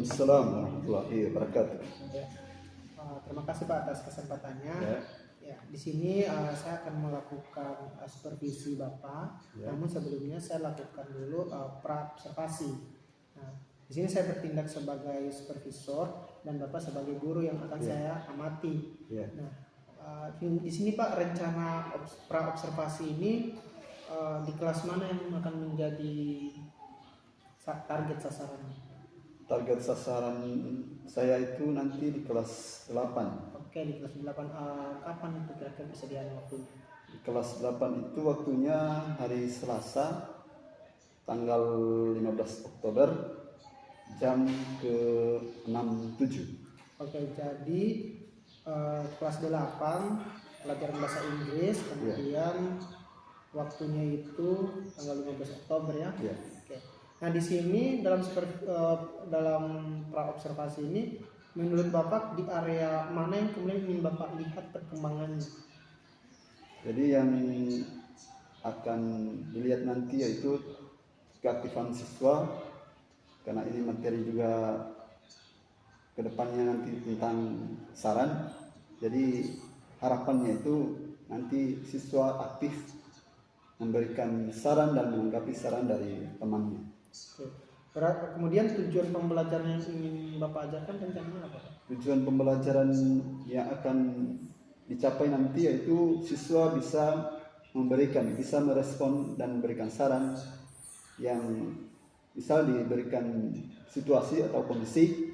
Waalaikumsalam warahmatullahi wabarakatuh. Ya. Terima kasih Pak atas kesempatannya. Ya. Ya, di sini saya akan melakukan supervisi Bapak. Ya. Namun sebelumnya saya lakukan dulu pra-observasi. Nah, di sini saya bertindak sebagai supervisor dan Bapak sebagai guru yang akan saya amati. Ya. Nah, di sini Pak, rencana pra-observasi ini di kelas mana yang akan menjadi target sasarannya? Target sasaran saya itu nanti di kelas 8. Oke, di kelas 8. Kapan itu kira-kira persediaan waktunya? Di kelas 8 itu waktunya hari Selasa tanggal 15 Oktober jam ke 6.07. Oke, jadi kelas 8 pelajaran bahasa Inggris, kemudian waktunya itu tanggal 15 Oktober ya. Ya. Oke. Nah, di sini dalam pra-observasi ini menurut Bapak di area mana yang kemudian ingin Bapak lihat perkembangannya? Jadi yang akan dilihat nanti yaitu keaktifan siswa, karena ini materi juga kedepannya nanti tentang saran. Jadi harapannya itu nanti siswa aktif memberikan saran dan menanggapi saran dari temannya. Oke. Kemudian tujuan pembelajaran yang ingin Bapak ajarkan rencananya apa? Tujuan pembelajaran yang akan dicapai nanti yaitu siswa bisa merespon dan memberikan saran yang misal diberikan situasi atau kondisi,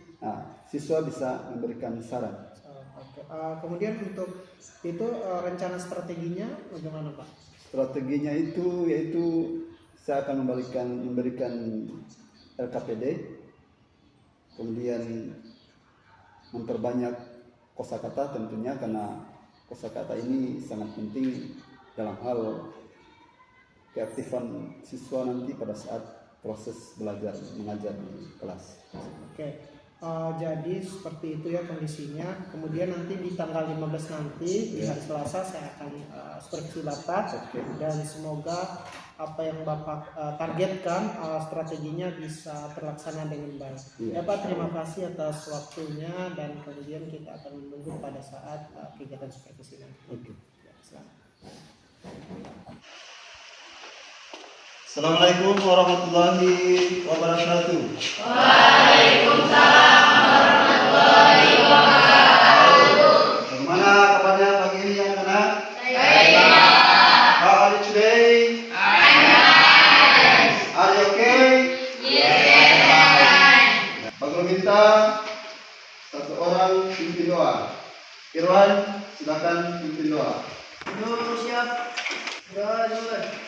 siswa bisa memberikan saran. Oke. Kemudian untuk itu rencana strateginya bagaimana Pak? Strateginya itu yaitu saya akan memberikan LKPD, kemudian memperbanyak kosakata tentunya, karena kosakata ini sangat penting dalam hal keaktifan siswa nanti pada saat proses belajar mengajar di kelas. Oke. Jadi seperti itu ya kondisinya. Kemudian nanti di tanggal 15 nanti di hari Selasa saya akan supervisi Bapak. Dan semoga apa yang Bapak targetkan strateginya bisa terlaksana dengan baik. Ya Pak, terima kasih atas waktunya dan kemudian kita akan menunggu pada saat kegiatan supervisi nanti. Oke. Assalamualaikum warahmatullahi wabarakatuh. Waalaikumsalam warahmatullahi wabarakatuh. Bagaimana kabarnya pagi ini yang anak? Baik. How are you today? I'm nice. Are you okay? Yes, fine. Pak Guru minta satu orang pimpin doa. Irwan, silakan pimpin doa. Dulu siap. Dulu.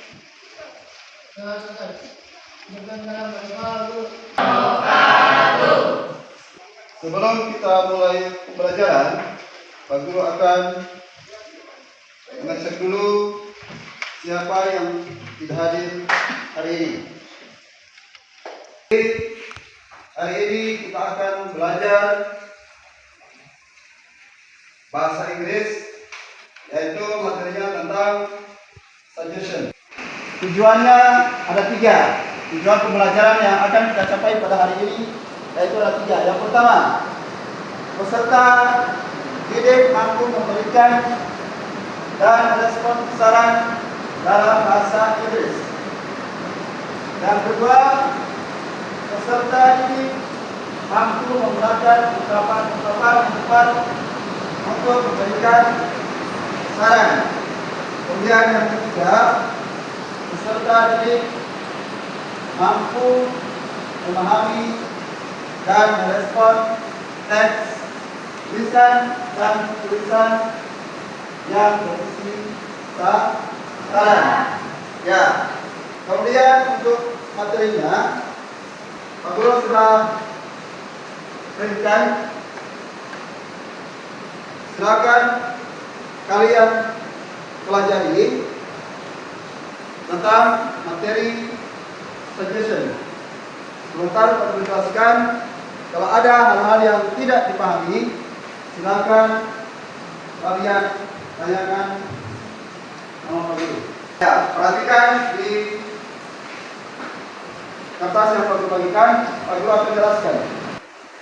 Sebelum kita mulai pembelajaran, Pak Guru akan mengecek dulu siapa yang tidak hadir hari ini. Hari ini kita akan belajar bahasa Inggris, yaitu materinya tentang suggestion. Tujuannya ada 3. Tujuan pembelajaran yang akan kita capai pada hari ini yaitu ada 3. Yang pertama, peserta didik mampu memberikan dan merespon saran dalam bahasa Inggris. Yang kedua, peserta didik mampu menggunakan ungkapan-ungkapan yang tepat untuk memberikan saran. Kemudian yang ketiga, peserta didik mampu memahami dan merespon teks, lisan dan tulisan yang berisi saran. Ya. Kemudian untuk materinya, Pak Guru sudah berikan. Silakan kalian pelajari tentang materi suggestion. Sebentar Pak Guru jelaskan. Kalau ada hal-hal yang tidak dipahami, silakan kalian tanyakan sama Pak Guru. Ya, perhatikan di kertas yang Pak Guru bagikan, Pak Guru akan jelaskan.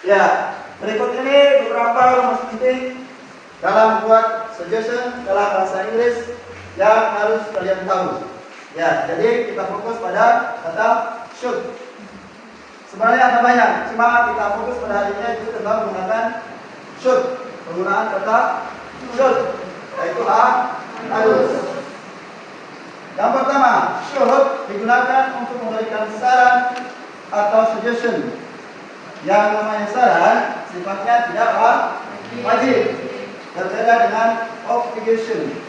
Ya, berikut ini beberapa rumus penting dalam buat suggestion dalam bahasa Inggris yang harus kalian tahu. Ya, jadi kita fokus pada kata should. Sebenarnya ada banyak, cuma kita fokus pada hari ini itu tentang menggunakan should. Penggunaan kata should, yaitu harus. Yang pertama, should digunakan untuk memberikan saran atau suggestion. Yang namanya saran sifatnya tidak wajib, berbeda dengan obligation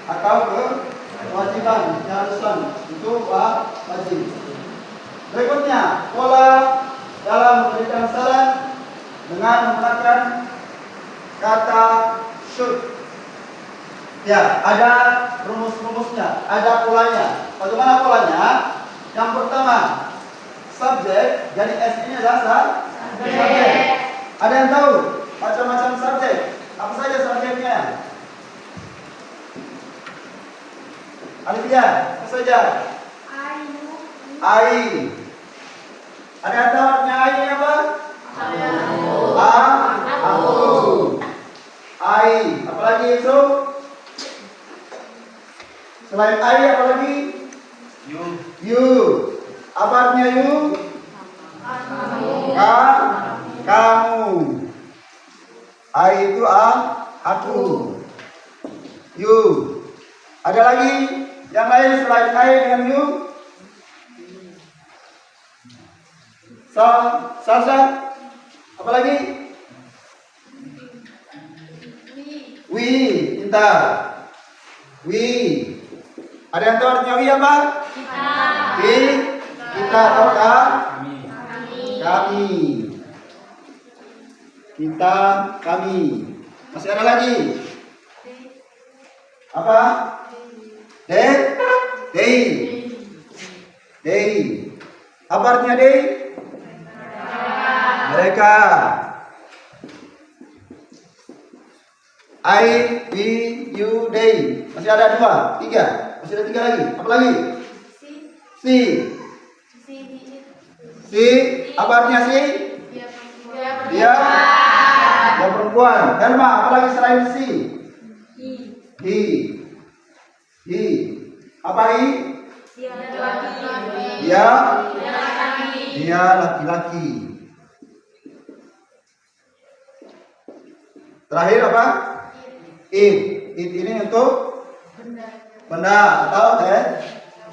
atau kewajiban, keharusan, itu wajib. Berikutnya, pola dalam memberikan saran dengan menggunakan kata should. Ya, ada rumus-rumusnya, ada polanya. Bagaimana polanya? Yang pertama, subjek, jadi S ini adalah subjek. Ada yang tahu macam-macam subjek? Apa saja subjeknya? Alifia, apa saja? I. Ada yang tahu artinya I ini apa? Aku. I. Apalagi itu? Selain I apa lagi? You. Apa artinya you? Kamu. I itu aku. You. Ada lagi yang lain selain I dengan you? Salsa. Apa lagi? We. Pintar. We. Ada yang tahu artinya we apa? Kita atau kami. Kita, kami. Masih ada lagi? Apa? They. Apa artinya they? Mereka. I, we, you, they. Masih ada 2, 3. Masih ada 3 lagi. Apa lagi? Si. Apa artinya si? Dia perempuan. Helma, apa lagi selain si? He. Apa hi? Dia laki-laki. Terakhir apa? It ini untuk benda atau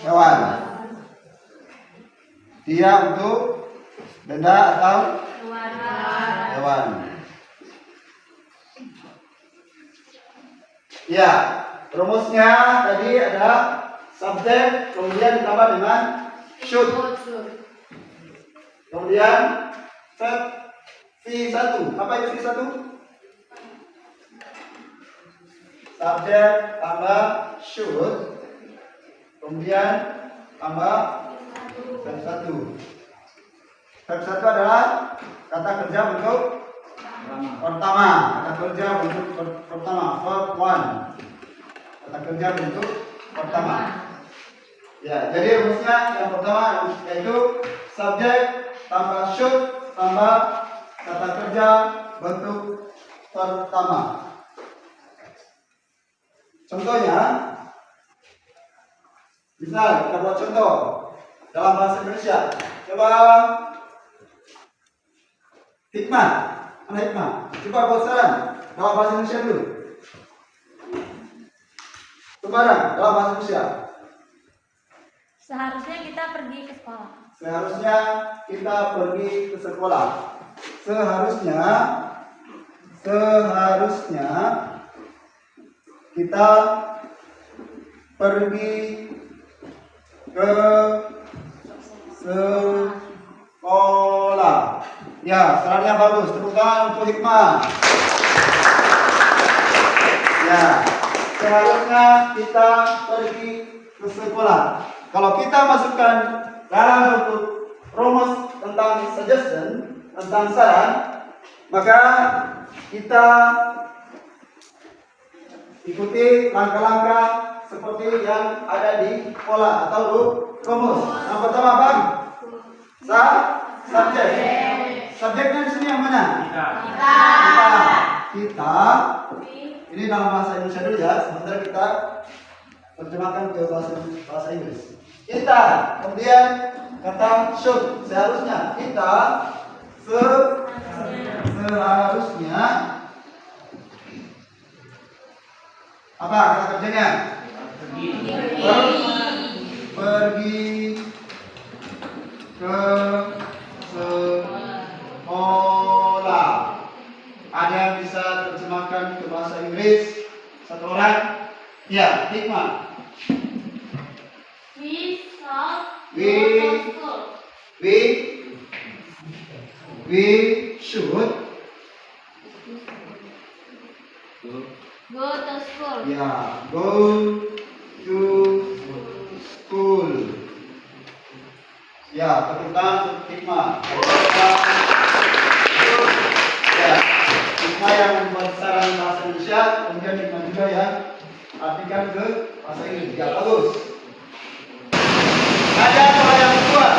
hewan. Dia untuk benda atau hewan. Ya, rumusnya tadi ada subjek, kemudian ditambah dengan should. Kemudian verb V1. Apa itu V1? Subjek tambah should, kemudian tambah verb 1. Verb 1 adalah kata kerja bentuk pertama. Kata kerja bentuk pertama, verb 1. Kata kerja bentuk pertama. Ya, jadi rumusnya yang pertama yaitu subjek tambah should tambah kata kerja bentuk pertama. Contohnya, misal kita buat contoh dalam bahasa Indonesia. Coba hikmah, mana hikmah? Coba buat saran dalam bahasa Indonesia dulu. Sembarang dalam bahasa Indonesia. Seharusnya kita pergi ke sekolah. Seharusnya kita pergi ke sekolah. Seharusnya kita pergi ke sekolah. Ya, sarannya bagus. Tepuk tangan untuk hikmah. Ya, seharusnya kita pergi ke sekolah. Kalau kita masukkan dalam bentuk rumus tentang suggestion, tentang saran, maka kita ikuti langkah-langkah seperti yang ada di pola atau rumus. Yang pertama apa? Subjek. Subjeknya di sini yang mana? Kita. Ini dalam bahasa Indonesia dulu ya. Sementara kita terjemahkan ke bahasa Inggris. Kita. Kemudian kata should. Seharusnya. Kita seharusnya. Apa kata kerjanya? Pergi ke sekolah. Ada yang bisa terjemahkan ke bahasa Inggris? Satu orang? Ya, Hikmah. We shall We- go to school. We should. Go to school. Ya, go to school. Ya, tepuk tangan untuk Hikmah. Ya, Hikmah yang membuat saran bahasa Indonesia, kemudian Hikmah juga yang artikan ke bahasa Inggris. Ya, bagus. Ada hal yang kedua,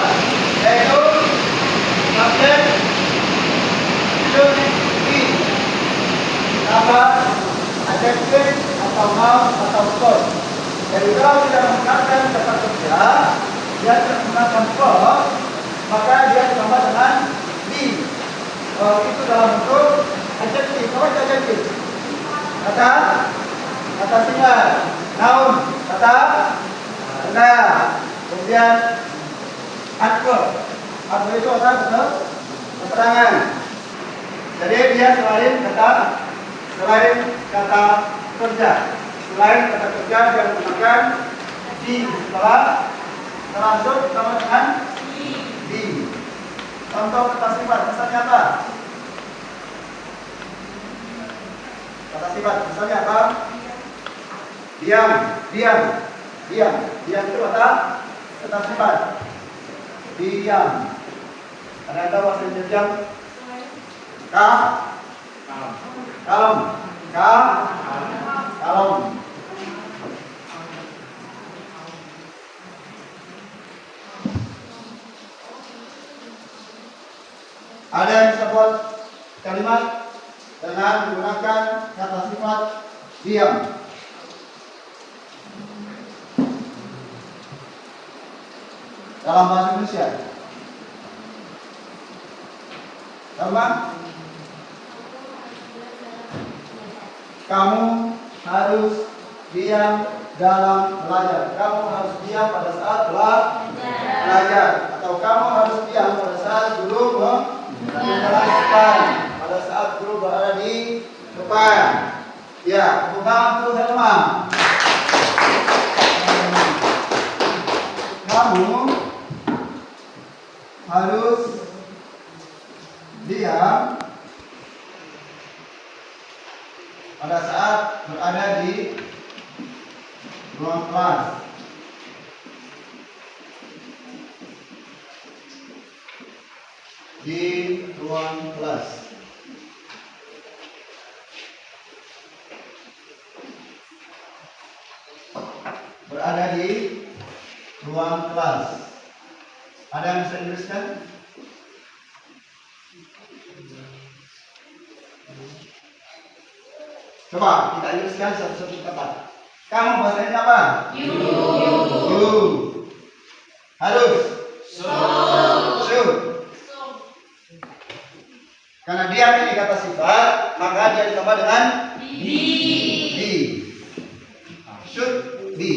yaitu subjek should be. Apa? Adjective atau noun atau verb. Jadi kalau tidak menggunakan kata kerja, dia menggunakan verb, maka dia ditambah dengan be. Itu dalam bentuk adjective. Apa itu adjective? Kata singkat. Noun, kata benda. Kemudian adverb. Adverb itu apa? Betul? Keterangan. Jadi dia selain kata kerja. Selain kata kerja dia menggunakan di setelah termasuk sama dengan di. Contoh kata sifat misalnya apa? Kata sifat misalnya apa? Diam. Diam itu kata sifat. Diam. Ada yang tahu bahasa Indonesia diam? Kalem. Ada yang bisa buat kalimat dengan menggunakan kata sifat diam. Dalam bahasa Indonesia. Sama? Kamu harus diam dalam belajar. Kamu harus diam pada saat belajar. Atau kamu harus diam pada saat guru menjelaskan. Pada saat guru berada di depan. Ya, bukan untuk Helma. Kamu harus diam pada saat berada di ruang kelas. Di ruang kelas. Berada di ruang kelas. Ada yang bisa Inggriskan? Coba kita Inggriskan satu-satu kata. Kamu bahasanya apa? You. Harus. Should. Karena dia ini kata sifat, maka dia ditambah dengan be. Should be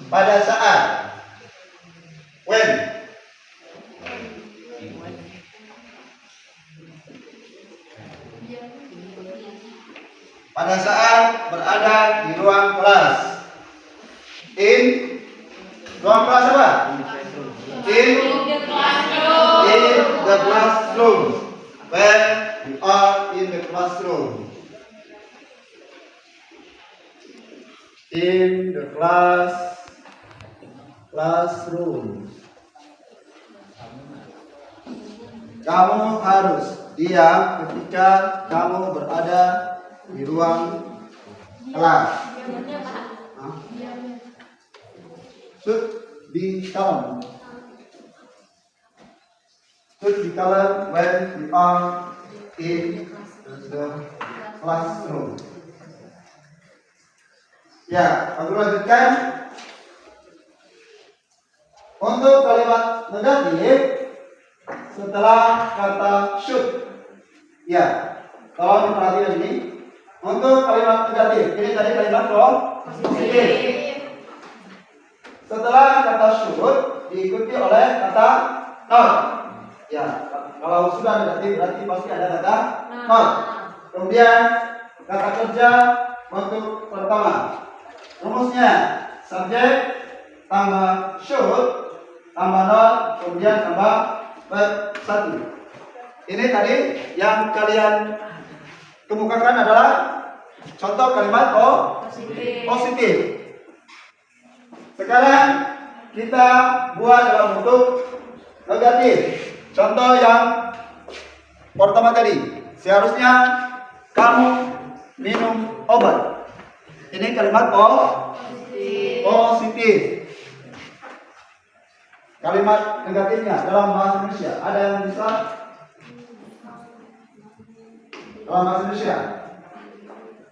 pada saat. When. Pada saat berada di ruang kelas. In ruang kelas apa? In the classroom. When you are in the classroom. In the classroom. Kamu harus diam ketika kamu berada di ruang kelas. Should be calm. should be colored when we are in the classroom. Ya, aku lanjutkan. Untuk kalimat negatif setelah kata should. Ya, kalau perhatian ini. Untuk kalimat negatif, ini tadi kalimat positif. Setelah kata should diikuti oleh kata not. Ya, kalau sudah negatif berarti pasti ada kata not. Kemudian kata kerja untuk pertama. Rumusnya subjek tambah should tambah not kemudian tambah verb 1. Ini tadi yang kalian kemukakan adalah contoh kalimat positif. Sekarang kita buat dalam bentuk negatif. Contoh yang pertama tadi, seharusnya kamu minum obat. Ini kalimat positif. Kalimat negatifnya dalam bahasa Indonesia ada yang bisa? Dalam bahasa Indonesia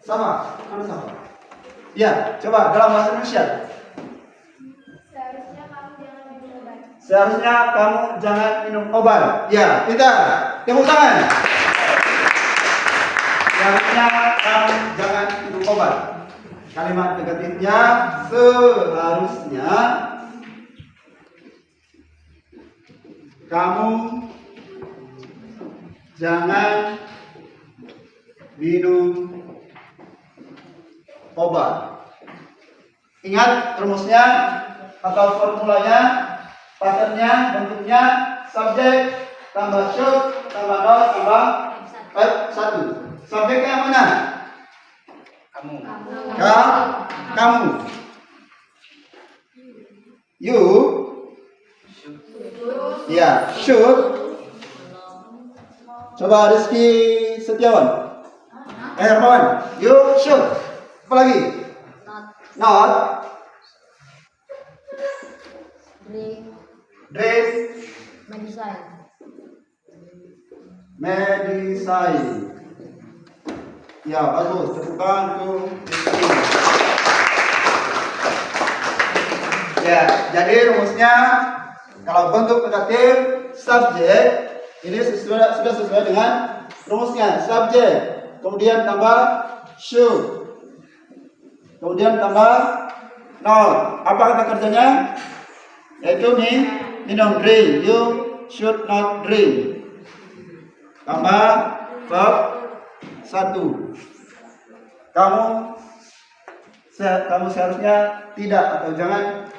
sama? Mana sama? Ya, coba dalam bahasa Indonesia. Seharusnya kamu jangan minum obat. Ya, kita tepuk tangan. Seharusnya kamu jangan minum obat. Kalimat negatifnya seharusnya kamu jangan minum obat. Ingat rumusnya atau formulanya, patternnya, bentuknya, subjek tambah should tambah not tambah verb 1. Subjeknya yang mana? Kamu. You. Ya, should. Coba Rizky Setiawan. Hermawan, you should. Apa lagi? Not. Drink. Medicine. Ya, bagus. Tepukan untuk Rizky. Ya, jadi rumusnya kalau bentuk negatif subjek ini sudah sesuai dengan rumusnya. Subjek, kemudian tambah should, kemudian tambah not. Apa kata kerjanya? Yaitu minum, drink. You should not drink. Tambah verb 1. Kamu seharusnya tidak atau jangan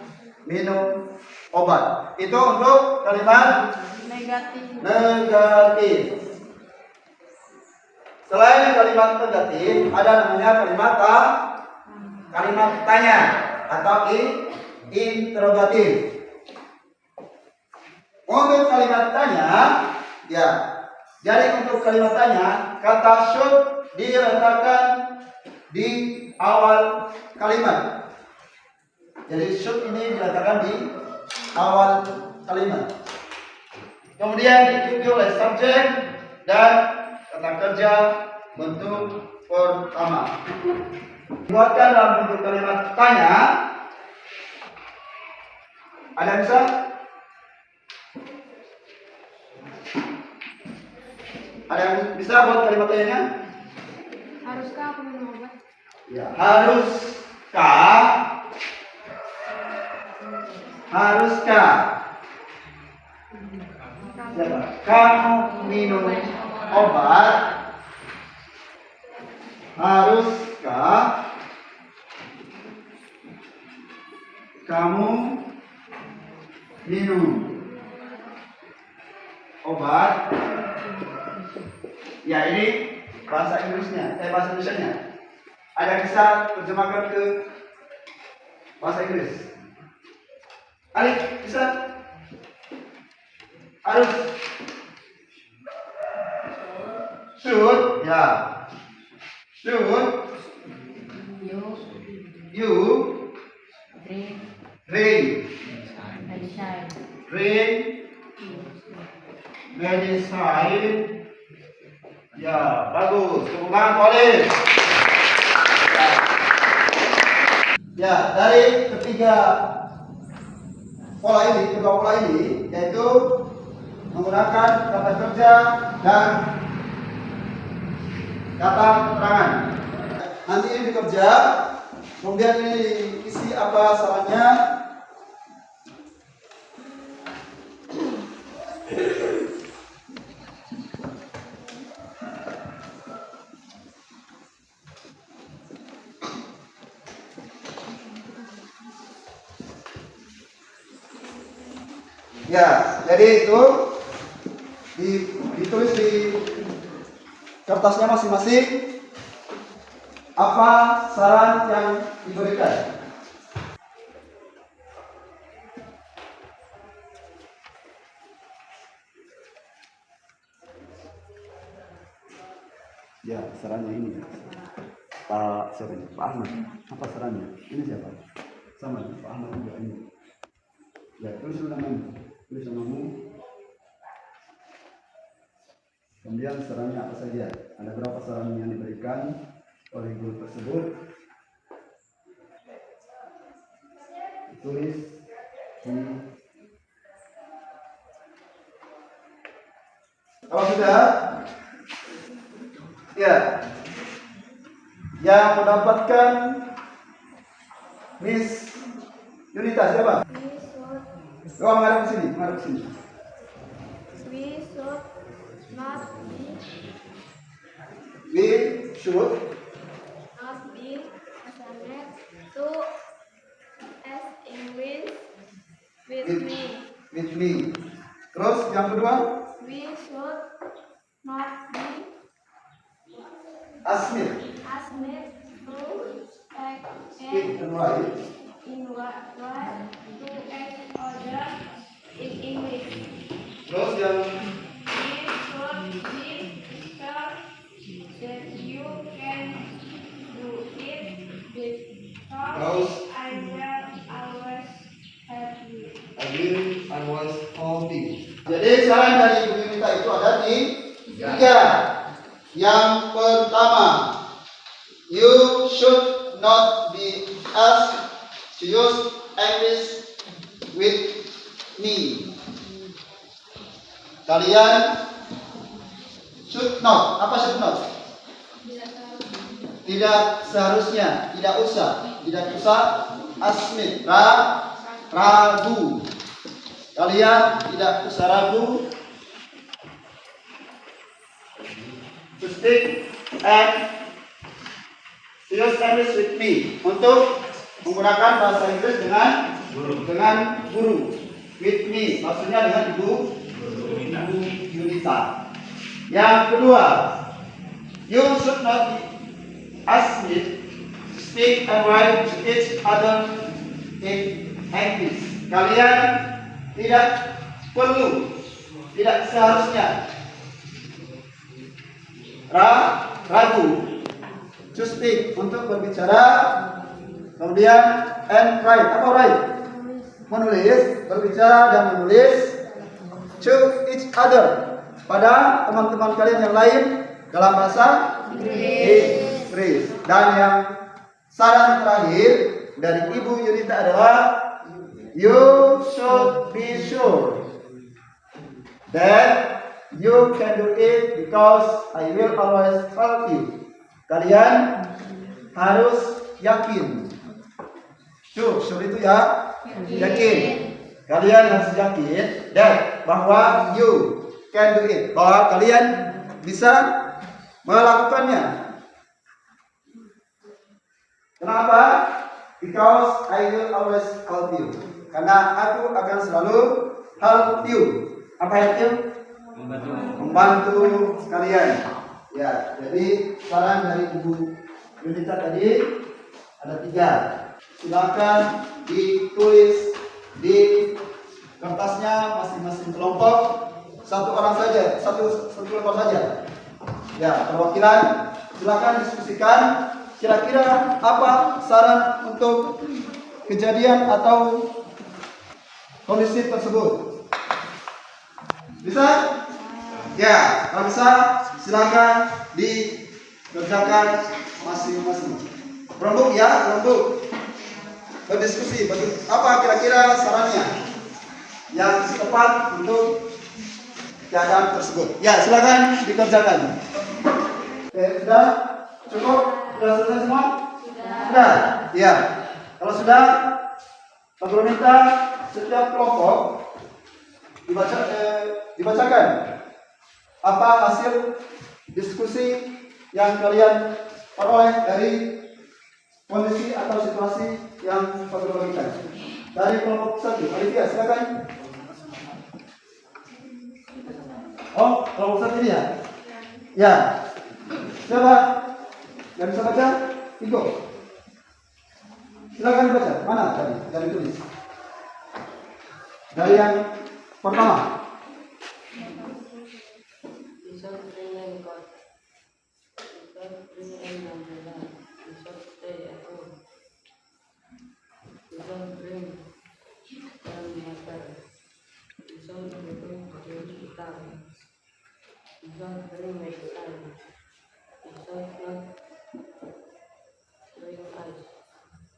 minum obat. Itu untuk kalimat negatif. Selain kalimat negatif, ada namanya kalimat tanya atau interrogatif. Untuk kalimat tanya, ya. Jadi untuk kalimat tanya, kata should diletakkan di awal kalimat. Jadi should ini diletakkan di awal kalimat. Kemudian diikuti oleh subjek dan kata kerja bentuk pertama. Buatkan dalam bentuk kalimat tanya. Ada yang bisa? Ada yang bisa buat kalimat tanya? Haruskah aku minum obat? Ya, haruskah kamu minum obat? Haruskah kamu minum obat? Ya, ini bahasa Inggrisnya, bahasa Indonesianya. Ada yang bisa terjemahkan ke bahasa Inggris? Alif, bisa? Harus. Should, ya. Should. You. Drink. Drink. Ya, dari kedua pola ini yaitu menggunakan kata kerja dan kata keterangan. Nanti ini dikerja, kemudian ini diisi apa sarannya. Ya, jadi itu ditulis di kertasnya masing-masing apa saran yang diberikan. Ya, sarannya ini. Pak siapa ini? Pak Ahmad. Apa sarannya? Ini siapa? Sama, Pak Ahmad juga ini. Ya, tulis namamu. Tulis namamu. Kemudian sarannya apa saja? Ada berapa saran yang diberikan oleh guru tersebut? Tulis di. Kalau sudah, ya, yang mendapatkan Miss Yunita siapa? Oh, menghadap ke sini, menghadap ke sini. We should not be We should assigned to as English with With- me. with me. Terus yang kedua, We should not be asked asked to act speak and write in what to act order in English. Terus yang We should be sure that you can do it because I will always help you. I was holding. Jadi saran dari Ibu Yunita itu ada di tiga. Yang pertama, you should not be asked to use English with me. Kalian should not. Apa should not? Tidak seharusnya, tidak usah ask me, ragu. Kalian tidak usah ragu to speak and to use English with me, untuk menggunakan bahasa Inggris dengan guru. With me maksudnya dengan Ibu Yunita. Yang kedua, you should not ask me to speak and write to each other in English. Kalian tidak perlu, tidak seharusnya ragu to speak, untuk berbicara, kemudian and write. Apa write? Menulis, berbicara dan menulis to each other, pada teman-teman kalian yang lain dalam bahasa Inggris. Dan yang saran terakhir dari Ibu Yunita adalah you should be sure that you can do it because I will always help you. Kalian harus yakin. Sure itu ya, yakin. Kalian harus yakin that bahwa you can do it, bahwa kalian bisa melakukannya. Kenapa? Because I will always help you. Karena aku akan selalu help you. Apa help you? Membantu kalian. Ya, jadi saran dari Ibu Yunita tadi ada 3. Silakan ditulis di kertasnya masing-masing kelompok, satu orang saja, satu lembar saja. Ya, perwakilan silakan diskusikan kira-kira apa saran untuk kejadian atau kondisi tersebut. Bisa? Ya, kalau bisa silakan dikerjakan masing-masing. Berembuk ya, berembuk. berdiskusi apa kira-kira sarannya yang tepat untuk keadaan tersebut. Ya, silakan dikerjakan. Oke, sudah cukup? Sudah selesai semua? Sudah. Ya. Kalau sudah, Guru minta setiap kelompok dibacakan apa hasil diskusi yang kalian peroleh dari kondisi atau situasi yang Guru berikan. Dari kelompok 1, Olivia, silakan. Oh, kelompok 1 ini ya? Ya. Siapa yang bisa baca? Igo. Silakan baca. Mana tadi? Dari tulis. Dari yang pertama.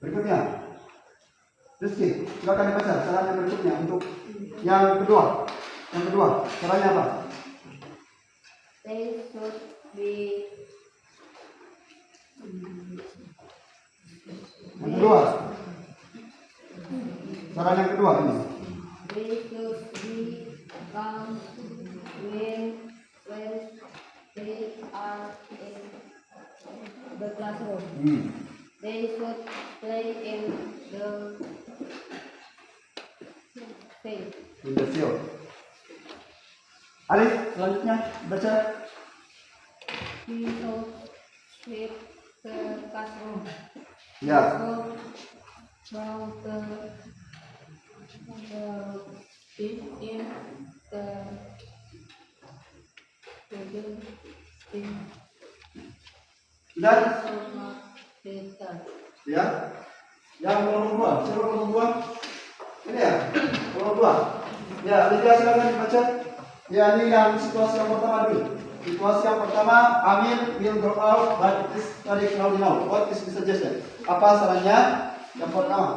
Berikutnya, Rizky, silakan dibaca saran yang berikutnya untuk yang kedua. Yang kedua, caranya apa? They should be. Yang kedua, saran yang kedua ini. They should be calm when they are in the classroom. They should play in the field. In the field. Alif, selanjutnya baca. We should sweep the classroom. Ya. Roll the bin in the bin. Sudah? Better. Ya. Yang nomor 2, siapa nomor 2? Ini ya, nomor 2. Ya, Olivia silakan dibaca. Ya, ini yang situasi yang pertama dulu. Situasi yang pertama, Amin will go out but it is very crowded now. What is the suggestion? Apa sarannya? Yang pertama,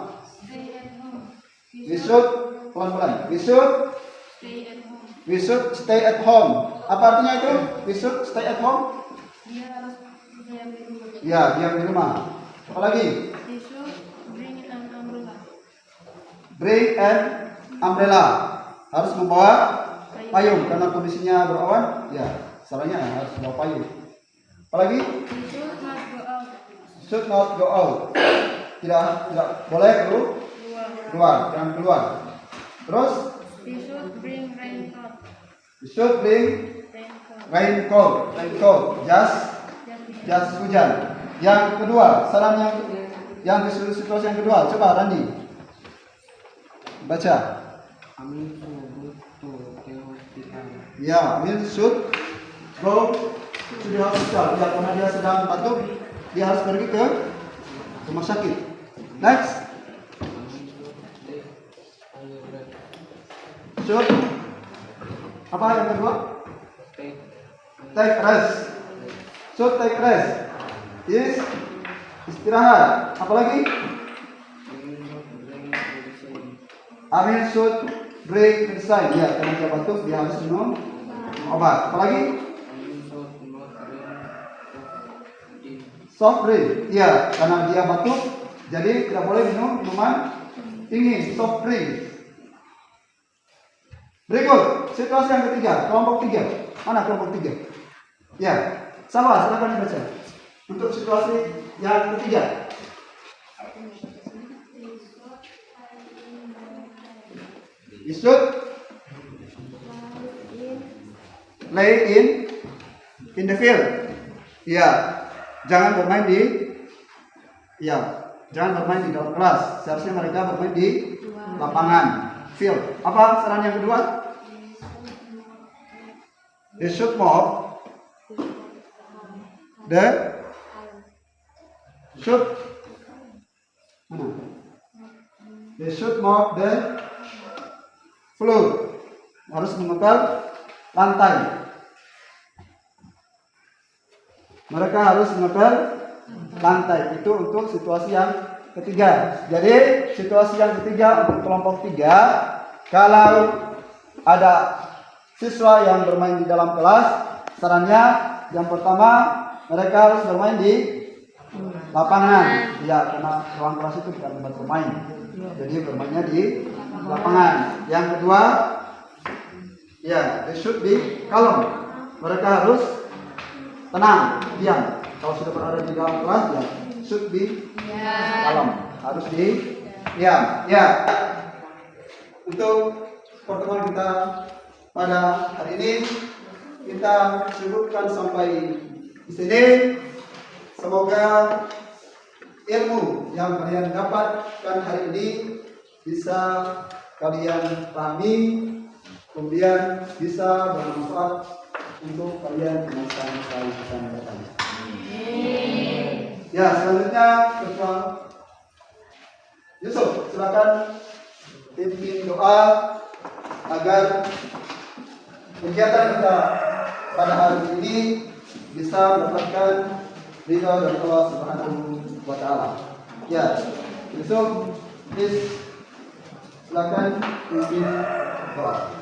Stay at home. we should pelan-pelan. We should Stay at home. We should stay at home. Apa artinya itu? We should stay at home. Dia harus diam di rumah. Ya, diam di rumah. Apalagi? They should bring an umbrella. Bring an umbrella. Harus membawa payung karena kondisinya berawan. Ya, sarannya harus membawa payung. Apalagi? They should not go out. Should not go out. Tidak boleh keluar. Jangan keluar. Terus? They should bring raincoat. We should bring Raincoat. raincoat. Jas hujan. Yang kedua, saran yang situasi yang kedua. Coba Randi baca. Ya, Amin should go to the hospital. Ya, karena dia sedang batuk, dia harus pergi ke rumah sakit. Next. Should apa yang kedua? Take rest. Should take rest. Yes. Istirahat. Apalagi? Amin should break medicine. Ya, karena dia batuk, dia harus minum obat. Apalagi? Soft drink. Ya, karena dia batuk, jadi tidak boleh minum minuman dingin. Soft drink. Berikut, situasi yang ketiga, kelompok 3. Mana kelompok 3? Ya, sama, silakan dibaca. Untuk situasi yang ketiga. You should play in the field. Ya, jangan bermain jangan bermain di dalam kelas. Seharusnya mereka bermain di lapangan. Field. Apa saran yang kedua? They should mop the They should mop the floor. Harus mengepel lantai. Mereka harus mengepel lantai. Itu untuk situasi yang ketiga. Jadi situasi yang ketiga untuk kelompok 3, kalau ada siswa yang bermain di dalam kelas, sarannya yang pertama mereka harus bermain di lapangan. Ya, karena ruang kelas itu bukan tempat bermain. Jadi bermainnya di lapangan. Yang kedua, ya, they should be calm. Mereka harus tenang, diam. Kalau sudah berada di dalam kelas, ya, should be calm. Harus diam. Ya. Untuk pertemuan kita pada hari ini kita cukupkan sampai di sini. Semoga ilmu yang kalian dapatkan hari ini bisa kalian pahami, kemudian bisa bermanfaat untuk kalian di masa-masa yang akan datang. Ya, selanjutnya Ketua Yusuf, silakan pimpin doa agar kegiatan kita pada hari ini bisa mendapatkan ridha dari Allah Subhanahu wa Ta'ala. Ya, Yusuf, please silakan pimpin doa.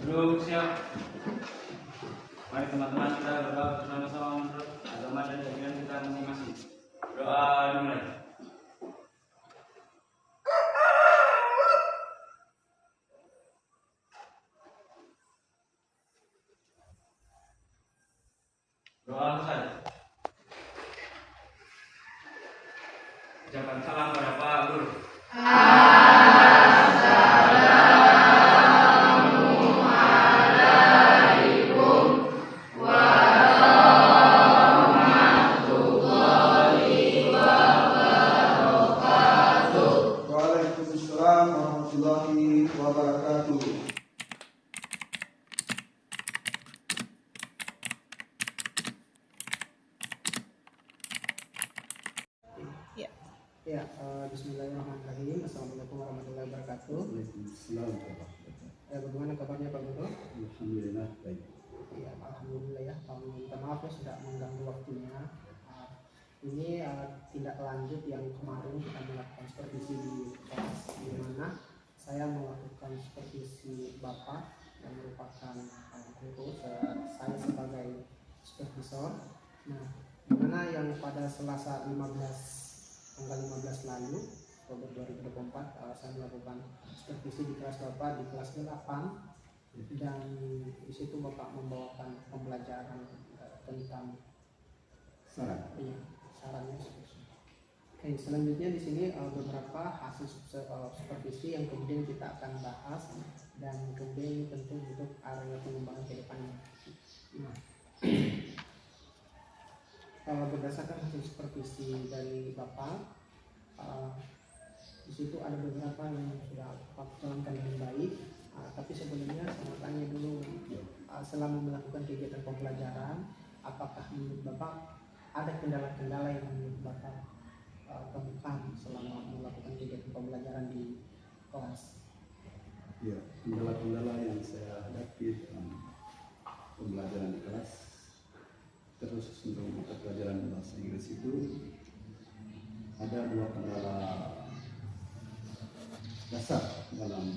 Belum siap. Mari teman-teman kita berdoa bersama-sama menurut agama dan keyakinan kita masing-masing. Doa dimulai. Doa selesai. Ucapan salam pada Pak Guru. Waalaikumsalam warahmatullahi wabarakatuh. Ya, bismillahirrahmanirrahim. Assalamualaikum warahmatullahi wabarakatuh. Bagaimana kabarnya Pak Guru? Alhamdulillah baik. Ya, alhamdulillah ya. Minta maaf ya sudah mengganggu waktunya. Ini tindak lanjut yang kemarin kita melakukan supervisi di kelas, di mana saya melakukan supervisi Bapak yang merupakan guru, saya sebagai supervisor. Nah, di mana yang pada Selasa tanggal 15 lalu Oktober 2024 saya melakukan supervisi di kelas Bapak di kelas 8, dan di situ Bapak membawakan pembelajaran tentang sarannya. Oke, selanjutnya di sini beberapa hasil supervisi yang kemudian kita akan bahas dan kemudian tentu untuk area pengembangan ke depannya. Berdasarkan hasil supervisi dari Bapak, di situ ada beberapa yang sudah Bapak jalankan dengan baik. Tapi sebelumnya saya mau tanya dulu, selama melakukan kegiatan pembelajaran, apakah menurut Bapak ada kendala-kendala yang menurut Bapak temukan selama melakukan kegiatan pembelajaran di kelas? Ya, kendala-kendala yang saya hadapi dalam pembelajaran di kelas, terus untuk mata pelajaran bahasa Inggris itu ada 2 kendala dasar dalam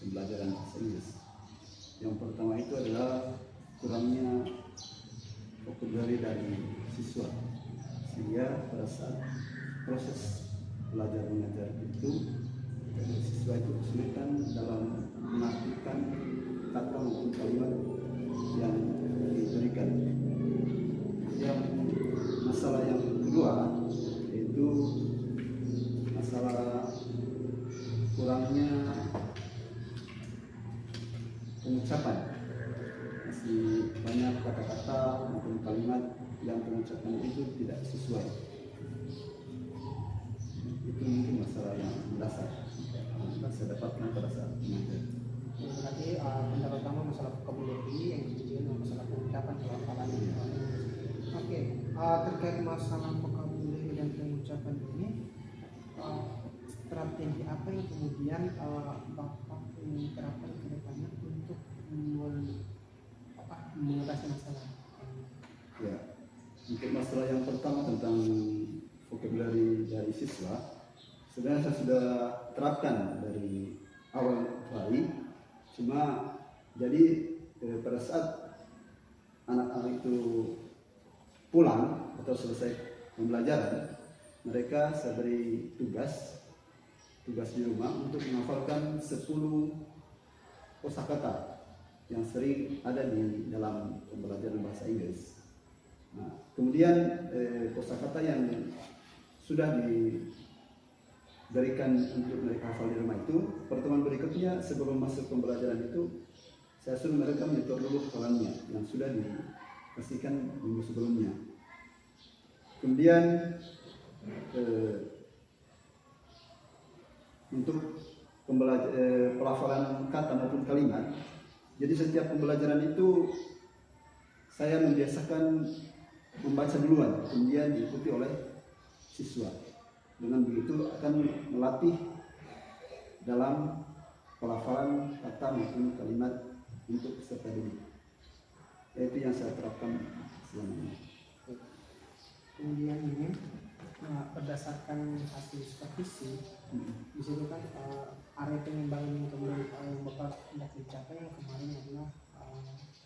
pembelajaran bahasa Inggris. Yang pertama itu adalah kurangnya vocabulary dari siswa, sehingga pada saat proses belajar mengajar itu siswa itu kesulitan dalam mengartikan kata maupun kalimat yang diberikan. Yang masalah yang kedua yaitu masalah kurangnya pengucapan. Masih banyak kata-kata maupun kalimat yang pengucapan itu tidak sesuai. Itu mungkin masalah yang mendasar yang saya dapatkan pada saat mengajar. Berarti kendala utama masalah vocabulary, yang kemudian masalah pengucapan atau hafalannya. Oke, terkait masalah vocabulary dan pengucapan ini, strategi apa yang kemudian Bapak menerapkan ke depannya untuk mengatasi masalah? Ya, Untuk masalah yang pertama tentang vocabulary dari siswa, sebenarnya saya sudah terapkan dari awal hari. Cuma jadi pada saat anak-anak itu pulang atau selesai pembelajaran, mereka saya beri tugas di rumah untuk menghafalkan 10 kosakata yang sering ada di dalam pembelajaran bahasa Inggris. Nah, kemudian kosakata yang sudah diberikan untuk mereka hafal di rumah itu, pertemuan berikutnya sebelum masuk pembelajaran itu saya suruh mereka menyetor dulu hafalannya yang sudah dikasihkan minggu sebelumnya. Kemudian untuk pelafalan kata maupun kalimat, jadi setiap pembelajaran itu saya membiasakan membaca duluan, kemudian diikuti oleh siswa. Dengan begitu akan melatih dalam pelafalan kata maupun kalimat untuk peserta didik. Itu yang saya terapkan selama ini. Kemudian ini berdasarkan hasil supervisi, di situ kan area pengembangan yang kemudian yang Bapak hendak dicapai yang kemarin adalah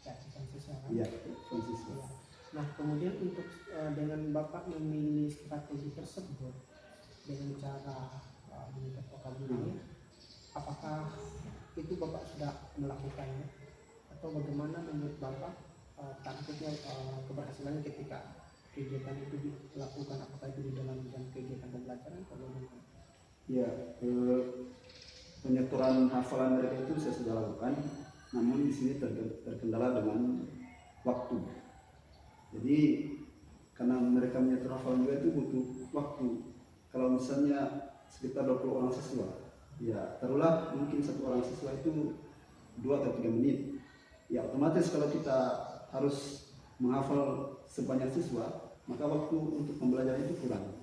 cacitan siswa. Iya, konsisten. Nah, kemudian untuk dengan Bapak memilih strategi tersebut dengan cara meningkat vocabulary, apakah itu Bapak sudah melakukannya atau bagaimana menurut Bapak targetnya keberhasilannya ketika kegiatan itu dilakukan, apakah itu di dalam kegiatan pembelajaran atau bagaimana? Ya, penyetoran hafalan mereka itu saya sudah lakukan, namun di sini terkendala dengan waktu. Jadi karena mereka menyetor hafalan juga itu butuh waktu. Kalau misalnya sekitar 20 orang siswa, ya taruhlah mungkin satu orang siswa itu 2 atau 3 menit. Ya otomatis kalau kita harus menghafal sebanyak siswa, maka waktu untuk pembelajaran itu kurang.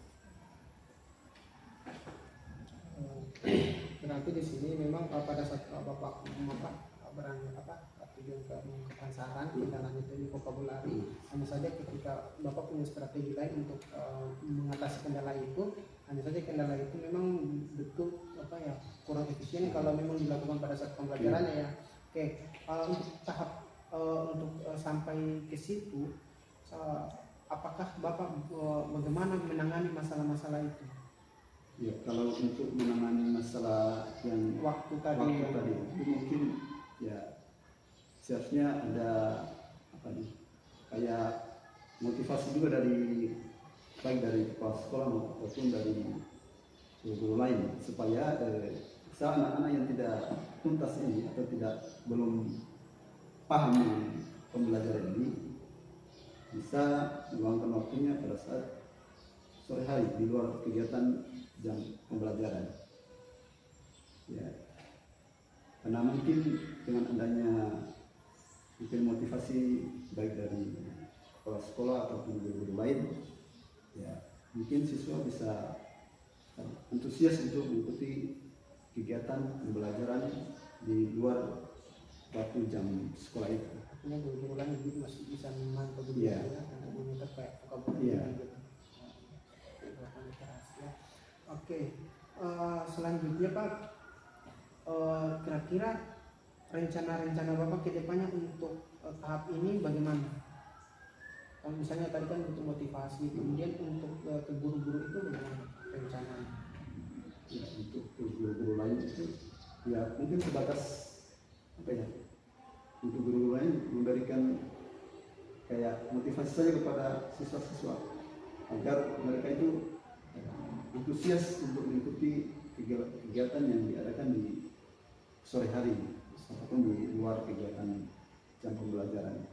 Berarti di sini memang pada saat Bapak tujuan ke mengungkapkan saran kendala itu di vocabulary, hanya saja ketika Bapak punya strategi lain untuk mengatasi kendala itu, hanya saja kendala itu memang betul kurang efisien kalau memang dilakukan pada saat pembelajarannya ya. Oke, untuk tahap untuk sampai ke situ, apakah Bapak bagaimana menangani masalah-masalah itu? Ya, kalau untuk menangani masalah yang Waktu tadi itu mungkin ya seharusnya ada kayak motivasi juga dari baik dari kepala sekolah maupun dari guru lain supaya anak-anak yang tidak tuntas ini atau belum paham pembelajaran ini bisa meluangkan waktunya pada saat sore hari di luar kegiatan jam pembelajaran. Ya, karena mungkin dengan adanya motivasi baik dari kepala sekolah ataupun guru lain, ya mungkin siswa bisa antusias untuk mengikuti kegiatan pembelajaran di luar waktu jam sekolah itu. Artinya guru-guru lain juga masih bisa memantau budaya dan monitor kayak vocabulary gitu. Oke, selanjutnya Pak, kira-kira rencana-rencana Bapak ke depannya untuk tahap ini bagaimana? Kalau misalnya tadi kan untuk motivasi, kemudian untuk ke guru-guru itu bagaimana rencananya? Ya, untuk guru-guru lain itu ya mungkin sebatas untuk guru lain memberikan kayak motivasi saja kepada siswa-siswa agar mereka itu antusias untuk mengikuti kegiatan yang diadakan di sore hari ataupun di luar kegiatan jam pembelajaran.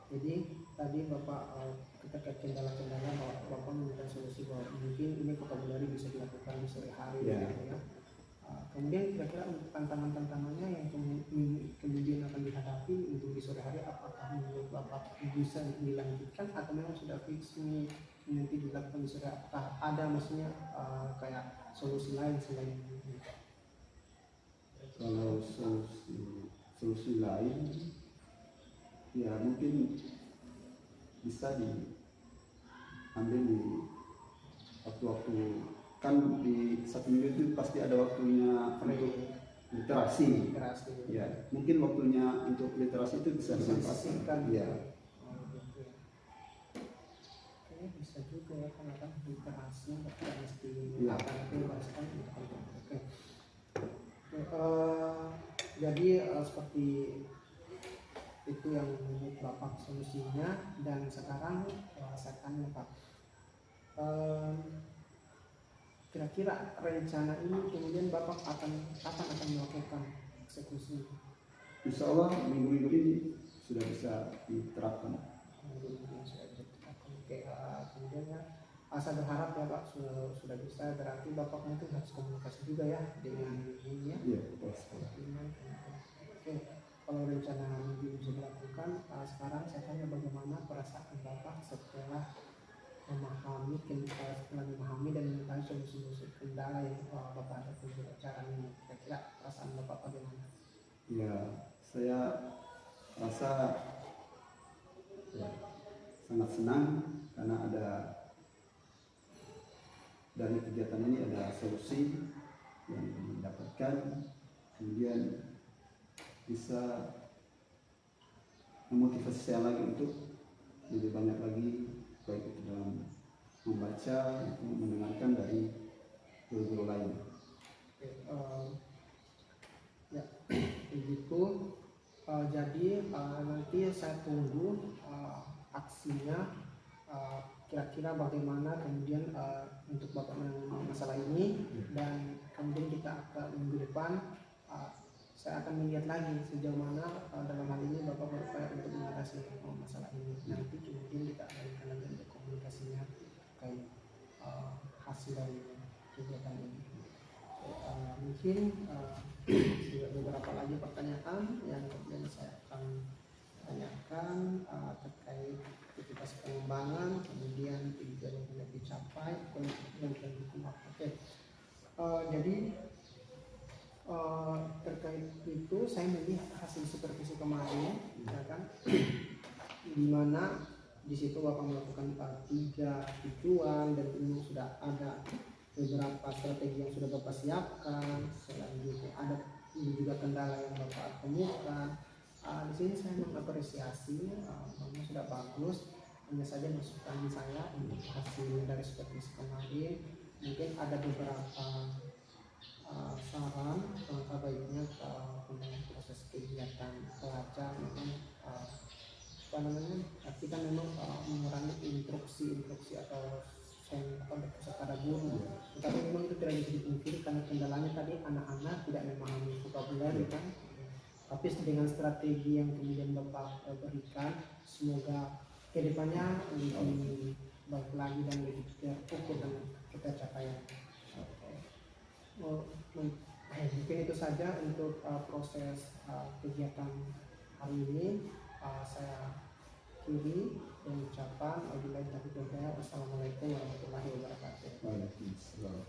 Jadi tadi Bapak ketika kendala-kendala Bapak menemukan solusi bahwa mungkin ini vocabulary bisa dilakukan di sore hari gitu ya. Kemudian kira-kira untuk tantangan-tantangannya yang kemudian akan dihadapi untuk di sore hari, apakah menurut Bapak bisa dilanjutkan atau memang sudah fix ini nanti dilakukan di sore? Apakah ada maksudnya kayak solusi lain selain ini? Kalau solusi lain ya mungkin bisa ambil di waktu-waktu, kan di 1 minggu itu pasti ada waktunya untuk literasi. Ya, mungkin waktunya untuk literasi itu bisa dimanfaatkan. Ya. Kayaknya bisa juga ya, karena kan literasi tidak mesti Iya. akan dibebaskan untuk konten. Oke. Jadi seperti itu yang menurut Bapak solusinya, dan sekarang saya tanya Pak, kira-kira rencana ini kemudian Bapak kapan akan melakukan eksekusi? Insya Allah minggu-minggu ini sudah bisa diterapkan. Oke, kemudian ya, saya berharap ya Pak sudah bisa, berarti Bapak mungkin harus komunikasi juga ya dengan ini ya. Iya, betul. Oke, kalau rencana mungkin bisa dilakukan, sekarang saya tanya bagaimana perasaan Bapak setelah memahami dan mengetahui solusi-solusi kendala yang Bapak ada di acara ini. Kira-kira perasaan Bapak bagaimana? Ya, saya rasa ya, sangat senang karena ada dari kegiatan ini ada solusi yang didapatkan, kemudian bisa memotivasi saya lagi untuk lebih banyak lagi, baik itu dalam membaca maupun mendengarkan dari guru-guru lain. Oke, ya begitu. Jadi nanti saya tunggu aksinya, kira-kira bagaimana kemudian untuk Bapak menangani masalah ini, dan kemudian kita akan minggu depan saya akan melihat lagi sejauh mana dalam hal ini Bapak berupaya untuk mengatasi masalah ini. Nanti kemudian kita akan lagi untuk komunikasinya terkait hasil dari kegiatan ini. Mungkin sudah beberapa lagi pertanyaan yang kemudian saya akan tanyakan terkait aktivitas pengembangan, kemudian tujuan yang hendak dicapai, dan hukum. Oke, jadi terkait itu saya melihat hasil supervisi kemarin, ya kan, di mana di situ Bapak melakukan 3 tujuan, dan ini sudah ada beberapa strategi yang sudah Bapak siapkan. Selanjutnya ada juga kendala yang Bapak temukan. Di sini saya mengapresiasi, memang sudah bagus. Hanya saja masukan saya untuk hasil dari supervisi kemarin, mungkin ada beberapa saran langkah baiknya tentang proses kegiatan pelajar. Memang kita memang mengurangi instruksi atau kepada guru, tetapi memang itu tidak bisa dipungkiri karena kendalanya tadi anak-anak tidak memahami vocabulary kan. Tapi dengan strategi yang kemudian Bapak berikan, semoga kedepannya lebih baik lagi dan lebih terukur dan kita capai. Mungkin itu saja untuk proses kegiatan hari ini. Saya akhiri dengan ucapan wassalamualaikum warahmatullahi wabarakatuh. Waalaikumsalam.